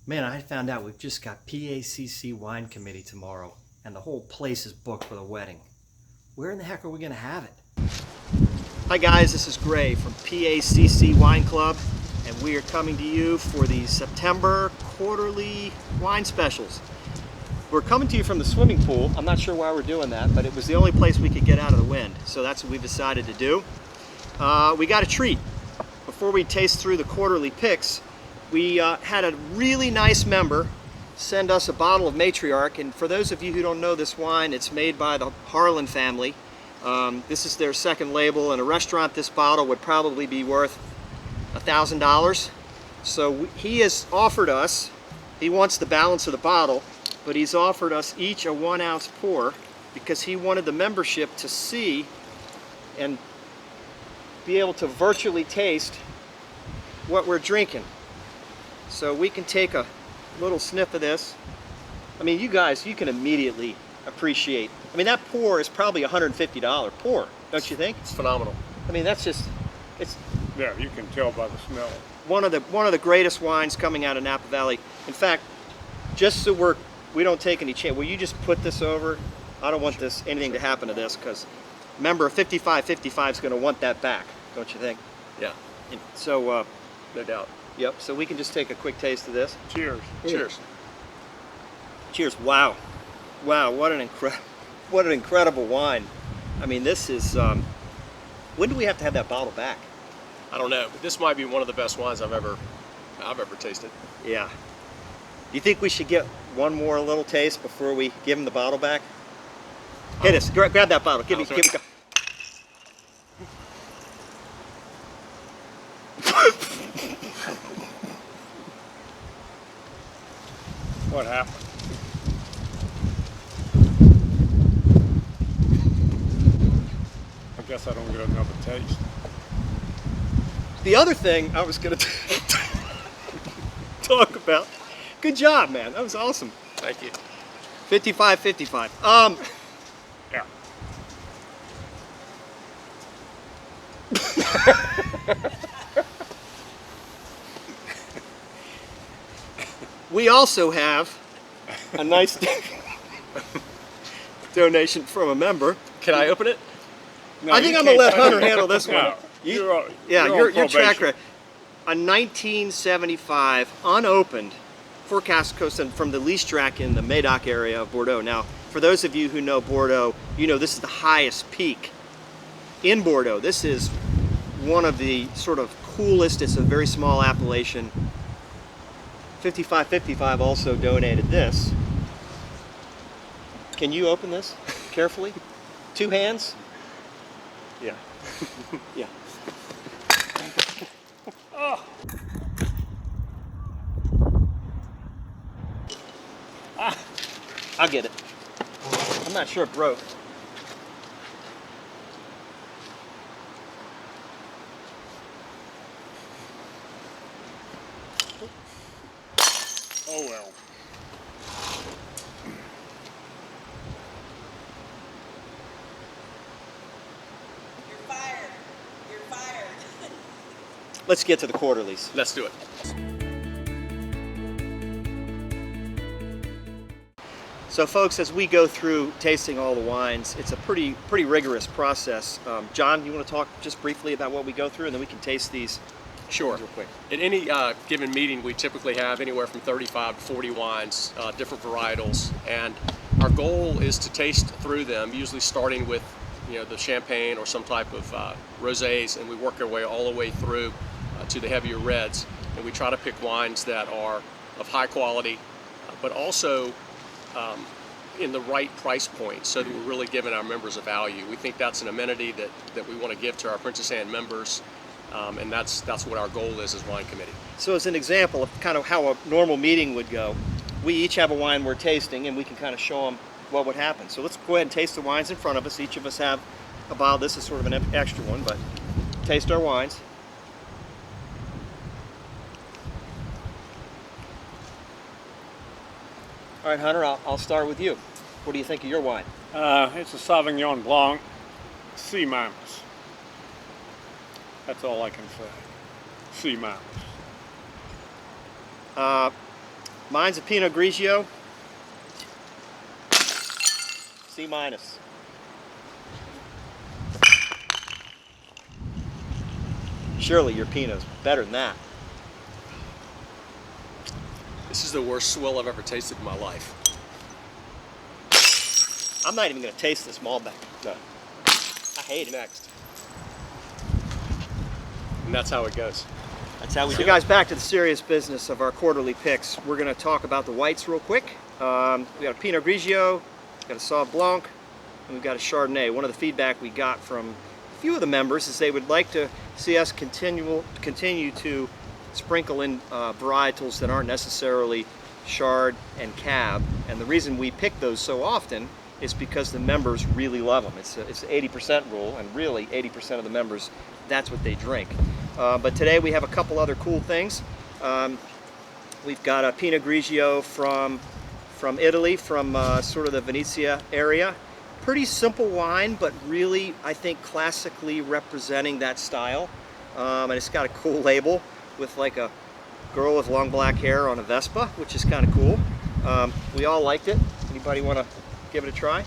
Man, I found out we've just got PACC wine committee tomorrow, and the whole place is booked for the wedding. Where in the heck are we gonna have it? Hi guys, this is Gray from PACC Wine Club, and we are coming to you for the September quarterly wine specials. We're coming to you from the swimming pool. I'm not sure why we're doing that, but it was the only place we could get out of the wind, so that's what we decided to do. We got a treat. Before we taste through the quarterly picks, we had a really nice member send us a bottle of Matriarch, and for those of you who don't know this wine, it's made by the Harlan family. This is their second label. In a restaurant, this bottle would probably be worth $1,000. So he has offered us, he wants the balance of the bottle, but he's offered us each a 1 ounce pour because he wanted the membership to see and be able to virtually taste what we're drinking. So we can take a little sniff of this. I mean, you guys, you can immediately appreciate. I mean, that pour is probably a $150 pour, don't you think? It's phenomenal. I mean, that's just, it's Yeah, you can tell by the smell. one of the greatest wines coming out of Napa Valley. In fact, just so we don't take any chance, will you just put this over? I don't want anything to happen to this, because remember, 55-55 is going to want that back, don't you think? Yeah, And so, no doubt. yep. So we can just take a quick taste of this. Cheers. Cheers. Cheers! Wow, wow! What an incredible wine. I mean, this is. When do we have to have that bottle back? I don't know, but this might be one of the best wines I've ever tasted. Yeah. Do you think we should get one more little taste before we give him the bottle back? Hit us! Grab that bottle. Give me. What happened? I guess I don't get another taste. The other thing I was going to talk about. Good job, man. That was awesome. Thank you. 55-55. Yeah. We also have a nice donation from a member. Can I open it? No, I think you I'm gonna can't let touch Hunter it. handle this one. No, you're on Your track probation. record. A 1975 unopened forecast coast from the Leastrac in the Médoc area of Bordeaux. Now, for those of you who know Bordeaux, you know this is the highest peak in Bordeaux. This is one of the sort of coolest. It's a very small appellation. 55-55 also donated this. Can you open this carefully? 2 hands? Yeah. Yeah. Oh. I'll get it. I'm not sure it broke. Oh well. You're fired. You're fired. Let's get to the quarterlies. Let's do it. So folks, as we go through tasting all the wines, it's a pretty rigorous process. John, you want to talk just briefly about what we go through, and then we can taste these Sure. real quick. At any given meeting, we typically have anywhere from 35 to 40 wines, different varietals, and our goal is to taste through them, usually starting with the champagne or some type of rosés, and we work our way all the way through to the heavier reds, and we try to pick wines that are of high quality, but also in the right price point, so that we're really giving our members a value. We think that's an amenity that we want to give to our Princess Anne members. And that's what our goal is as wine committee. So as an example of kind of how a normal meeting would go, we each have a wine we're tasting, and we can kind of show them what would happen. So let's go ahead and taste the wines in front of us. Each of us have a bottle. This is sort of an extra one, but taste our wines. All right, Hunter, I'll start with you. What do you think of your wine? It's a Sauvignon Blanc, C-. That's all I can say. C-. Mine's a Pinot Grigio. C minus. Surely your Pinot's better than that. This is the worst swill I've ever tasted in my life. I'm not even going to taste this Malbec. No. I hate it. Next. And that's how it goes. That's how we do it. So guys, back to the serious business of our quarterly picks. We're going to talk about the whites real quick. We got a Pinot Grigio, got a Sauv Blanc, and we've got a Chardonnay. One of the feedback we got from a few of the members is they would like to see us continue to sprinkle in varietals that aren't necessarily Chard and Cab. And the reason we pick those so often is because the members really love them. It's an 80% rule, and really 80% of the members, that's what they drink. But today we have a couple other cool things. We've got a Pinot Grigio from Italy, from sort of the Venezia area. Pretty simple wine, but really, I think, classically representing that style. And it's got a cool label with like a girl with long black hair on a Vespa, which is kind of cool. We all liked it. Anybody want to give it a try?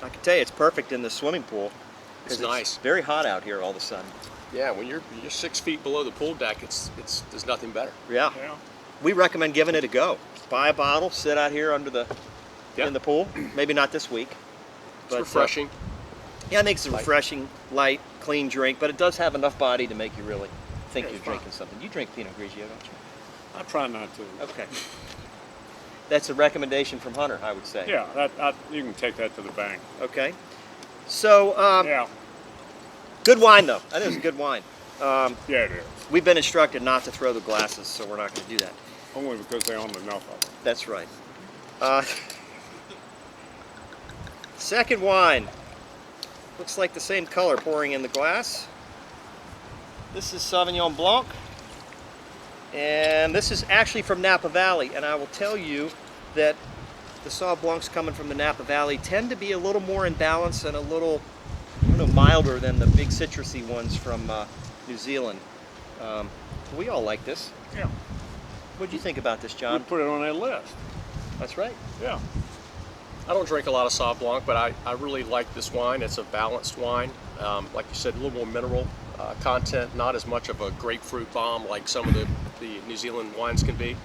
I can tell you it's perfect in the swimming pool. It's nice. Very hot out here all of a sudden. Yeah, when you're 6 feet below the pool deck, there's nothing better. Yeah. We recommend giving it a go. Buy a bottle, sit out here under the in the pool. Maybe not this week. It's refreshing. Yeah, it makes it refreshing, light, clean drink, but it does have enough body to make you really think you're drinking something. You drink Pinot Grigio, don't you? I try not to. Okay. That's a recommendation from Hunter, I would say. Yeah, you can take that to the bank. Okay. So, Yeah, good wine though. I think it's a good wine. yeah, it is. We've been instructed not to throw the glasses, so we're not going to do that. Only because they own enough of them. That's right. Second wine. Looks like the same color pouring in the glass. This is Sauvignon Blanc. And this is actually from Napa Valley. And I will tell you that the Sauv Blancs coming from the Napa Valley tend to be a little more in balance and a little, I don't know, milder than the big citrusy ones from New Zealand. We all like this. Yeah. What do you think about this, We John? put it on a list. That's right. Yeah. I don't drink a lot of Sauv Blanc, but I really like this wine. It's a balanced wine. Like you said, a little more mineral content, not as much of a grapefruit bomb like some of the New Zealand wines can be.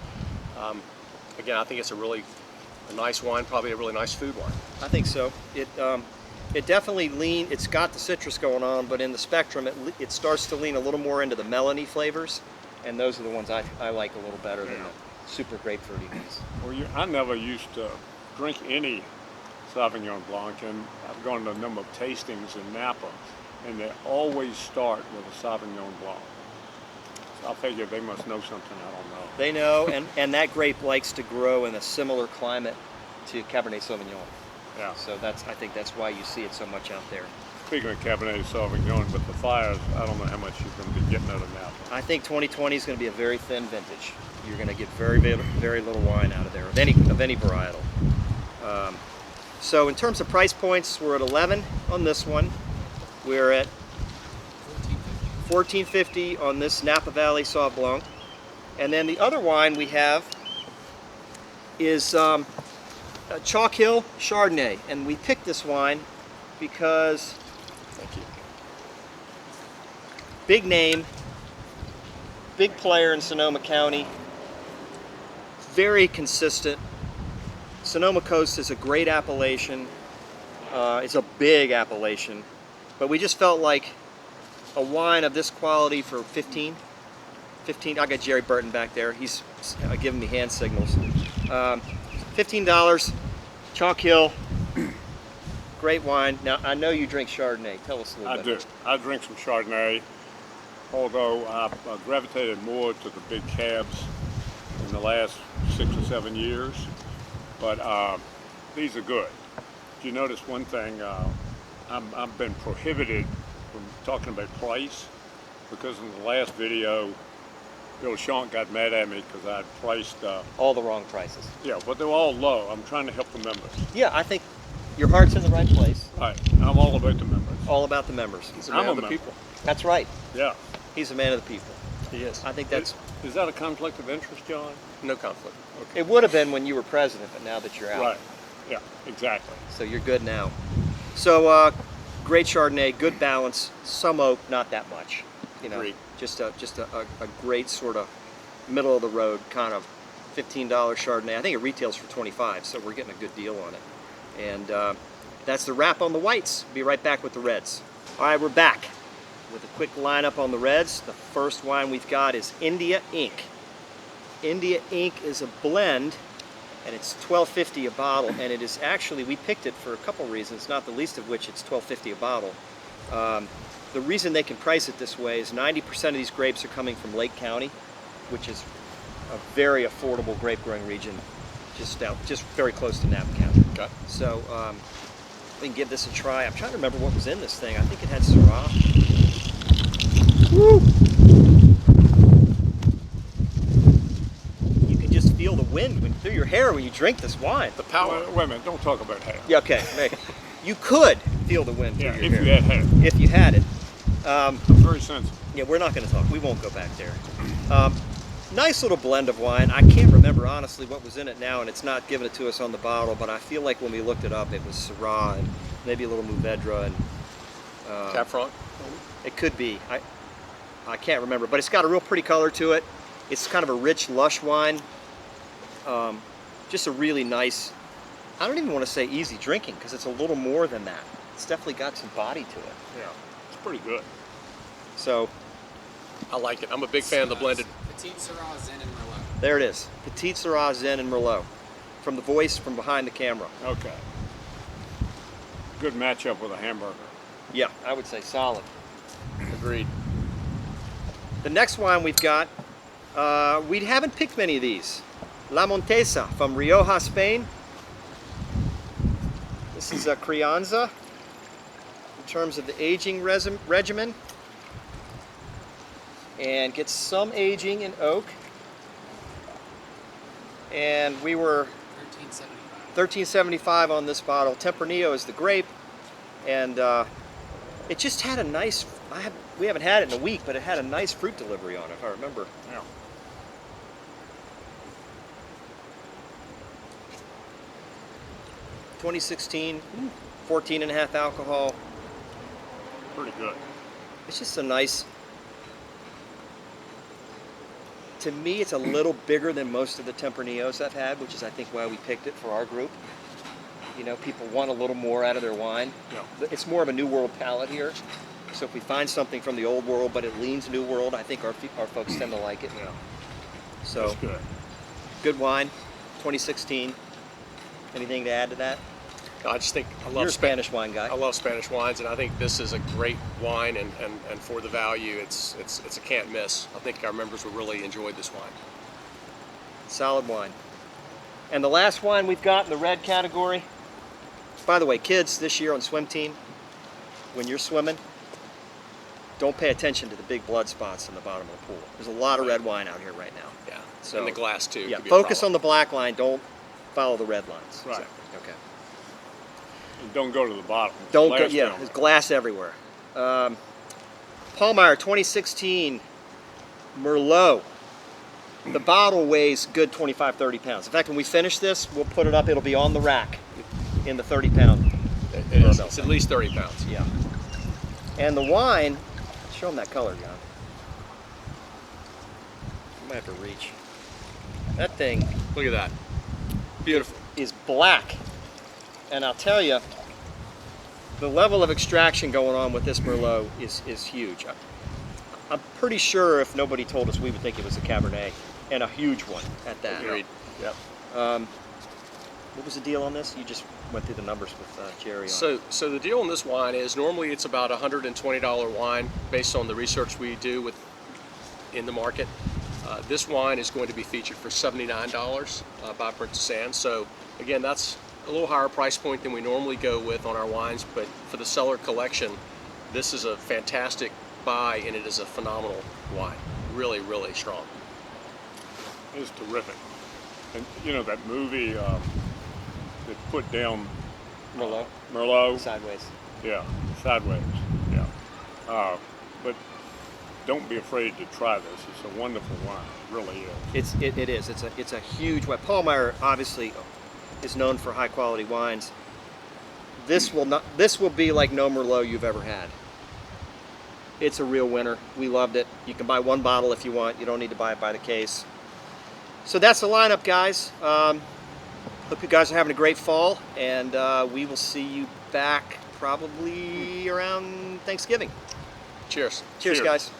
Again, I think it's a nice wine, probably a really nice food wine. I think so. It definitely it's got the citrus going on, but in the spectrum, it starts to lean a little more into the melony flavors, and those are the ones I like a little better than the super grapefruity ones. Well, I never used to drink any Sauvignon Blanc, and I've gone to a number of tastings in Napa, and they always start with a Sauvignon Blanc. So I figure they must know something I don't know. They know, and that grape likes to grow in a similar climate to Cabernet Sauvignon. Yeah. So I think that's why you see it so much out there. Speaking of Cabernet Sauvignon, but the fires, I don't know how much you're going to be getting out of Napa. I think 2020 is going to be a very thin vintage. You're going to get very, very, very little wine out of there, of any varietal. So in terms of price points, we're at 11 on this one. We're at $14.50 on this Napa Valley Sauv Blanc. And then the other wine we have is Chalk Hill Chardonnay. And we picked this wine because, Thank you. big name, big player in Sonoma County, very consistent. Sonoma Coast is a great appellation. It's a big appellation, but we just felt like a wine of this quality for 15. I got Jerry Burton back there. He's giving me hand signals. $15, Chalk Hill, great wine. Now, I know you drink Chardonnay. Tell us a little bit. I do. I drink some Chardonnay, although I've gravitated more to the big cabs in the last 6 or 7 years. But these are good. If you notice one thing, I've been prohibited from talking about price because in the last video, Bill Shonk got mad at me because I had priced... All the wrong prices. Yeah, but they were all low. I'm trying to help the members. Yeah, I think your heart's in the right place. Right. I'm all about the members. All about the members. He's a man of the people. That's right. Yeah. He's a man of the people. He is. I think that's. Is that a conflict of interest, John? No conflict. It would have been when you were president, but now that you're out. Right. Yeah, exactly. So you're good now. So great Chardonnay, good balance, some oak, not that much. You know, Agreed. just a great sort of middle of the road kind of $15 Chardonnay. I think it retails for 25, so we're getting a good deal on it. And that's the wrap on the whites. Be right back with the reds. All right, we're back with a quick lineup on the reds. The first wine we've got is India Ink. India Ink is a blend, and it's $12.50 a bottle, and it is actually, we picked it for a couple reasons, not the least of which it's $12.50 a bottle. The reason they can price it this way is 90% of these grapes are coming from Lake County, which is a very affordable grape growing region, just very close to Napa County. Okay. So we can give this a try. I'm trying to remember what was in this thing. I think it had Syrah. Woo! You can just feel the wind through your hair when you drink this wine. The power. Wait a minute, don't talk about hair. Yeah, okay. You could feel the wind through Yeah, your if hair. you had hair. If you had it. I'm very sensitive. Yeah, we're not going to talk. We won't go back there. Nice little blend of wine. I can't remember honestly what was in it now, and it's not giving it to us on the bottle, but I feel like when we looked it up, it was Syrah and maybe a little Mourvedre and Cab Franc. it could be. I can't remember, but it's got a real pretty color to it. It's kind of a rich, lush wine. Just a really nice, I don't even want to say easy drinking because it's a little more than that. It's definitely got some body to it. Yeah, it's pretty good. So I like it. I'm a big fan of the blended. Petite Syrah, Zen, and Merlot. there it is. Petite Syrah, Zen, and Merlot. From the voice from behind the camera. Okay. Good matchup with a hamburger. Yeah, I would say solid. Agreed. The next wine we've got, we haven't picked many of these. La Montesa from Rioja, Spain. This is a Crianza in terms of the aging regimen. And gets some aging in oak. And we were 1375. $13.75 on this bottle. Tempranillo is the grape, and it just had a nice. We haven't had it in a week, but it had a nice fruit delivery on it, if I remember. Yeah. Mm. 2016, 14.5 alcohol. Pretty good. It's just a nice. To me, it's a little bigger than most of the Tempranillos I've had, which is I think why we picked it for our group. You know, people want a little more out of their wine. Yeah. It's more of a New World palate here. So if we find something from the Old World, but it leans New World, I think our folks tend to like it. Yeah. So That's good. good wine, 2016. Anything to add to that? I just think I You're love a Spanish wine guy. I love Spanish wines, and I think this is a great wine, and for the value, it's a can't miss. I think our members will really enjoy this wine. Solid wine. And the last wine we've got in the red category. By the way, kids, this year on swim team, when you're swimming, don't pay attention to the big blood spots in the bottom of the pool. There's a lot of red wine out here right now. Yeah. So and the glass too. Yeah, could be a focus problem. on the black line. Don't follow the red lines. Right. Okay. And don't go to the bottom. Don't go. Glass Yeah, down there's there. glass everywhere. Paulmeyer 2016 Merlot. The bottle weighs good 25, 30 pounds. In fact, when we finish this, we'll put it up. It'll be on the rack in the 30-pound. It is. It's at least 30 pounds. Yeah. And the wine, show them that color, John. You might have to reach. That thing Look at that. Beautiful. is black. And I'll tell you, the level of extraction going on with this Merlot is huge. I'm pretty sure if nobody told us, we would think it was a Cabernet, and a huge one at that. Agreed. Yep. What was the deal on this? You just went through the numbers with Jerry on it. So the deal on this wine is normally it's about a $120 wine based on the research we do in the market. This wine is going to be featured for $79 by Princess Anne. So again, that's a little higher price point than we normally go with on our wines, but for the cellar collection, this is a fantastic buy, and it is a phenomenal wine. Really, really strong. It's terrific. And you know that movie that put down Merlot, Merlot? sideways. Yeah, Sideways. Yeah. But don't be afraid to try this. It's a wonderful wine. It really is. It is. It's a huge wine. Paul Meyer obviously is known for high quality wines. This will be like no Merlot you've ever had. It's a real winner. We loved it. You can buy one bottle if you want. You don't need to buy it by the case. So that's the lineup, guys. Hope you guys are having a great fall, and we will see you back probably around Thanksgiving. Cheers. Cheers, guys.